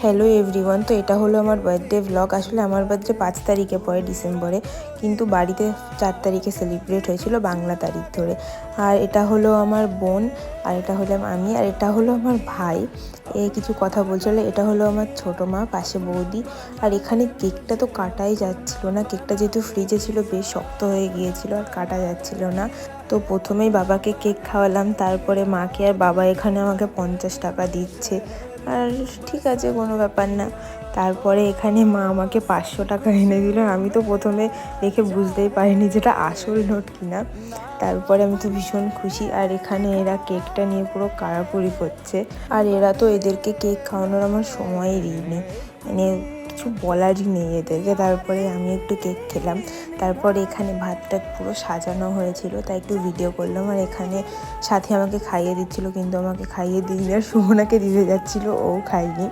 Hello everyone, তো এটা হলো আমার বার্থডে ভ্লগ। আসলে আমার বার্থডে 5 তারিখে পরে ডিসেম্বরে, কিন্তু বাড়িতে 4 তারিখে সেলিব্রেট হয়েছিল বাংলা তারিখ ধরে। আর এটা হলো আমার বোন, আর এটা হলাম আমি, আর এটা হলো আমার ভাই। কিছু কথা বলছিল। এটা হলো আমার ছোটো মা, পাশে বৌদি। আর এখানে কেকটা তো কাটাই যাচ্ছিল না, কেকটা যেহেতু ফ্রিজে ছিল বেশ শক্ত হয়ে গিয়েছিল আর কাটা যাচ্ছিল না। তো প্রথমেই বাবাকে কেক খাওয়ালাম, তারপরে মাকে। আর বাবা এখানে আমাকে 50 টাকা দিচ্ছে, আর ঠিক আছে, কোনো ব্যাপার না। তারপরে এখানে মা আমাকে 500 টাকা এনে দিল। আমি তো প্রথমে দেখে বুঝতেই পারিনি যেটা আসল নোট কিনা। তারপরে আমি তো ভীষণ খুশি। আর এখানে এরা কেকটা নিয়ে পুরো কাড়াকুড়ি করছে, আর এরা তো, এদেরকে কেক খাওয়ানোর আমার সময়ই দিইনি, মানে কিছু বলারই নেই এদেরকে। তারপরে আমি একটু কেক খেলাম। তারপরে এখানে ভাতটা পুরো সাজানো হয়েছিল, তাই একটু ভিডিও করলাম। আর এখানে সাথে আমাকে খাইয়ে দিচ্ছিল, কিন্তু আমাকে খাইয়ে দিইনি, আর সুমনাকে দিতে যাচ্ছিলো, ও খায়নি।